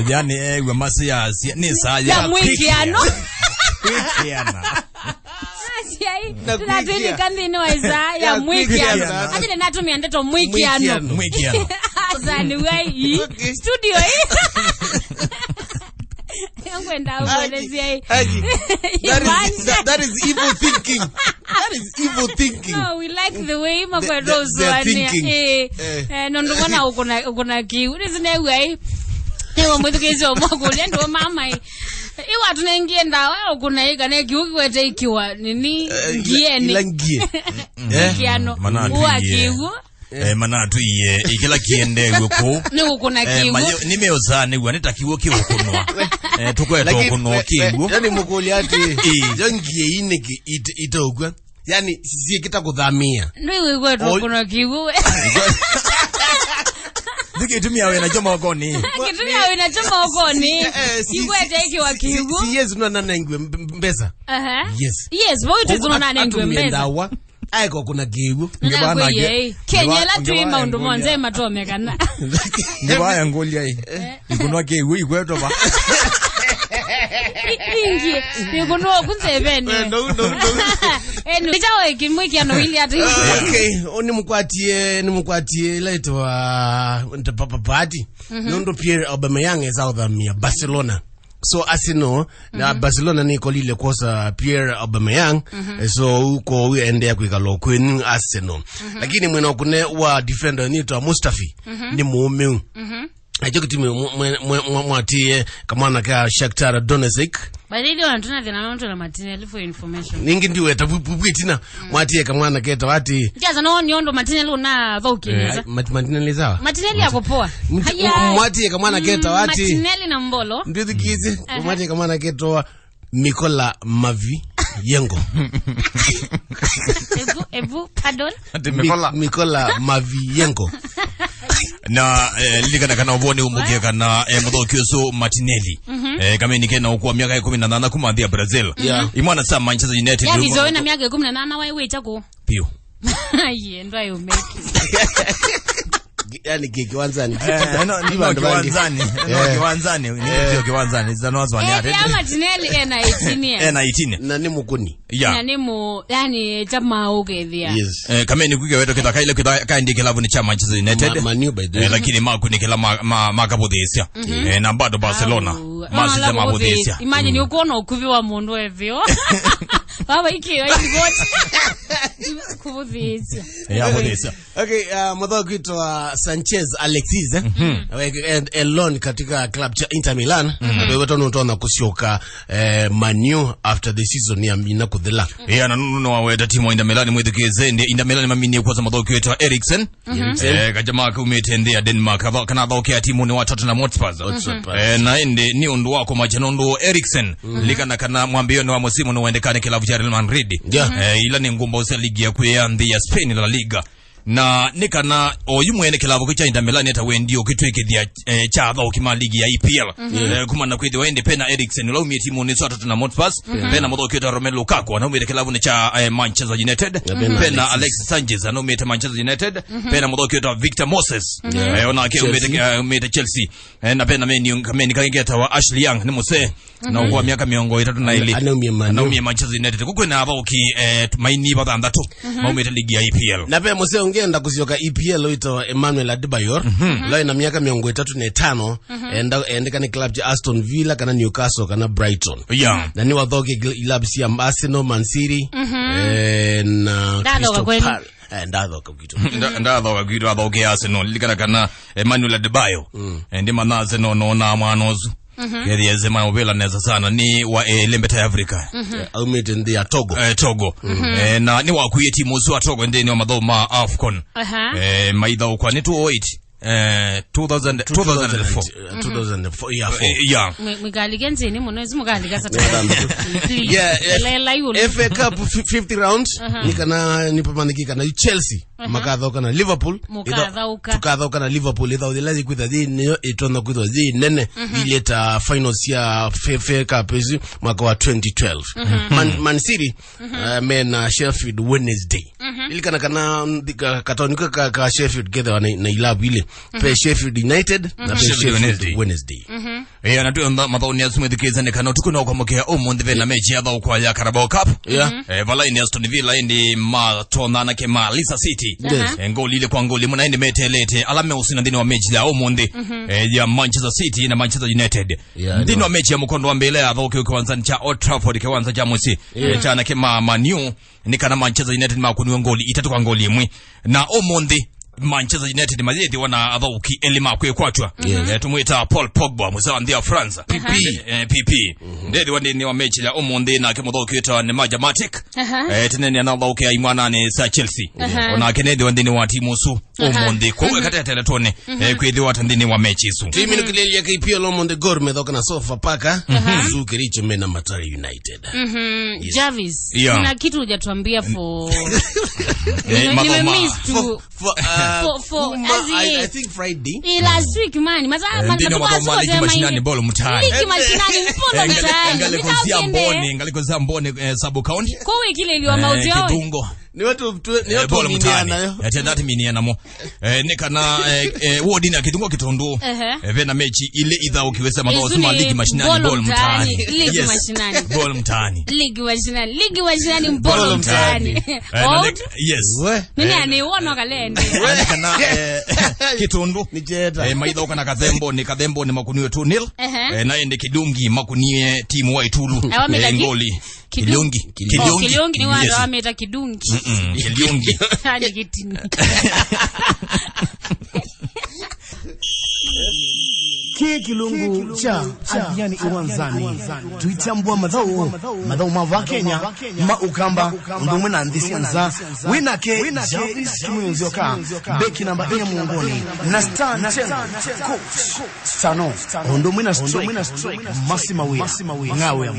yani we masia ni saa ya mwikiano Ai, tunatini kandini waiza ya mwikiano. Ajile natumia ndeto mwikiano. Zani wai studio hii. Yankwenda uwelezia hii. That is evil thinking. That is evil thinking. No, we like the way makwerozo wania. Nondumana ukuna kiu. Nizine wai. Ewa mwithukizo mwakuli ndo mama hii. Iwa tunaingia ndawa kuna ika na kiuki wete ikiwa nini ngieni. Ila ngie. Kiano. Uwa kiu. Manatu iye ikila kiende weko ni kuna kiwu nimeoza ni waneta kiwu kiwokunwa tukweto kunwa kiwu yani mukuli ati jongie iniki itogwa yani sisi kita kudhamia ndio kweto kuna kiwu Dikitumia wewe na choma okoni. Kitumia wewe na choma okoni. Kikwete ikiwa kiwu. Yes nuna nengwe mbesa. Yes bote tunona nengwe mbesa. Aiko kuna kiwu. Ngebana ge. Kenyela tuima ndo monze matome kana. Ngebaya ngolia hii. Ikunwa kiwu ikweto ba. Ingi. Ikunwa kunzebeni. Nichawe kimwiki ano ili ati. Okay, nimukwatie later wa papa party. Nondo Pierre Aubameyang is out of Barcelona. So as you know, na Barcelona ni kolile kosa Pierre Aubameyang. So uko uende kwikalo kwen Arsenal. Lakini mwena kune wa defender ni to Mustafi ni muumeu. Ajo kitime mwatie kamana ka Shakhtar Donetsk. Badili wanatuna thina mtu na Martinelli for information. Ningi ndiwe tabuitina mwatie kamana keta wati. Jaza no nyondo Martinelli una vokineza. Martinelli sawa. Martinelli yako poa. Mwatie kamana keta wati. Martinelli na Mbolo. Ndio dikizi mwatie kamana keta Mikola Mavi Yengo. Ebu pardon. Mikola Mavi Yengo. Na ligana kana ubone umuke kana mudokyoso Martinelli kama nikena ukwa miaka 18 kumandia Brazil imwana sa Manchester United yani zoena miaka 18 wewe chako pio ndo ayo make yani kiwanzani kiwanzani zanozwa ni ate Martinelli ena 18 na ni mukuni yani mu yani chama ugethia kama ni kuke weto kita kaile kita kaindi kilabu ni cha Manchester United lakini makuni kila makabodhesia na bado Barcelona masisa mabodhesia imagine uko na ukuviwa mundu evyo baba iki wote kubodhesia bodhesia. Okay, mwadhokitwa Sanchez Alexis alone katika club cha Inter Milan. Wewe tunaona kusioka Manu after the season ya mina kudhela. Na nuno waweta timu Inter Milan mwedekeze ndi Inter Milan mamini kwa mwadhokitwa Eriksen. Kajama kumetendea Denmark kana dhokea timu ni watatu na Hotspur. Na ende ni undu wako majanondo Eriksen likana kana mwambio ni wa msimu no uendekane kilabu cha Real Madrid. Ila ni ngumba usa ligi ya kuyanthi ya Spain La Liga. Na nikana oyumwene kilabu cha Inter Milan eta wendio kitwekethia chatha ukima ligi ya EPL kumana kwithi wende pena Eriksen lo mi timu ni swata na Hotspur pena mudhokitwa Romelu Lukaku anaumite kilabu ni cha Manchester United pena Alexis Sanchez anaumite Manchester United pena mudhokitwa Victor Moses ona ke umite Chelsea na pena meni kaingeta wa Ashley Young ni muse na kwa miaka miongo 3 na ile anaumie Manchester United kukwena aba uki maini batandatu maumite ligi ya EPL na pena muse ungenda kusioka EPL oito Emmanuel Adebayor leo ina miaka 35 endeka ni club cha Aston Villa kana Newcastle kana Brighton na ni wadhoke club si Arsenal, Man City na Crystal Palace ndadhoka kitu adhoke Arsenal likana kana Emmanuel Adebayor ndi manaze no na mwanozu kedieze maobela neza sana ni wa Lembeta Africa au mete ya Togo Togo na ni wa kuye timu wa Togo ndeni wa madhoma AFCON maidha kwa ni 2004 yeah mugaligenze ni muno zimugalika sata FA Cup 50 rounds nikana nipamaniki na Chelsea makadhoka na Liverpool tukadhoka na Liverpool idha udelazi kwitha dhini itona kwitha dhini nene ileta finals ya FA Cup mwaka wa 2012 Man City mena Sheffield Wednesday ili kana katonika ka Sheffield gether na ilabu ile pe Sheffield United na pe Sheffield Wednesday anatu mabauni asumedikeza ne kana tukuna kwa mokea omonde na mechi ya kwa ya Carabao Cup Valaini Aston Villa indi matona na kema Leicester City ngoli ile kwa ngoli muna indi metelete alame usina ndini wa mechi ya omonde ya Manchester City na Manchester United ndini wa mechi ya mkondo wa mbele ya kiwanza cha Old Trafford kiwanza cha mwisi cha na kema Man U ni kana Manchester United makuni ngoli 3 kwa ngoli imwe na omonde Manchester United mazidi wana adauki elima kwechwa tumuita Paul Pogba muzandi ya France PP ndedi wandi wa mechi ya omonde na kemodoki eta ne Matic tenene na adauki ya imwana ne sa Chelsea ona kenedi wandi wa timu su omonde ko kata teletone kwedi watandini wa mechi su timu nikileli ya KPL omonde gor medoka na sofa paka zukiricho mena Matari United Jarvis kuna kitu hujatuambia for I think Friday last week man ligi mashinani bolo mtaani ngalikoza mbone Sub County kwa wiki ile iliwa mauti yao Kidungo ni watu miniana yo yatendati miniana mo nikana wodi na Kidungo Kitundu vena mechi ile idha ukiweza mabawa suma ligi mashinani bolo mtaani ligi mashinani bolo mtaani ligi mashinani bolo mtaani yes mimi aniona kalende kana Kitundu maidha ukana Kadhembo ni makuniwe 2-0 na ende Kidungi makuniwe timu wa Itulu ngoli Kilungi ni wao wameta Kidungi Kilungi hadi kitini Kilungu cha Adiani Iwanzani tuitambua madhao mava Kenya maukamba ndumwe na ndisi anza winake Jarvis Kimuyonzioka beki namba 4 muongoni na Stan coach Stano ndumwe na strike Massimawe ngawe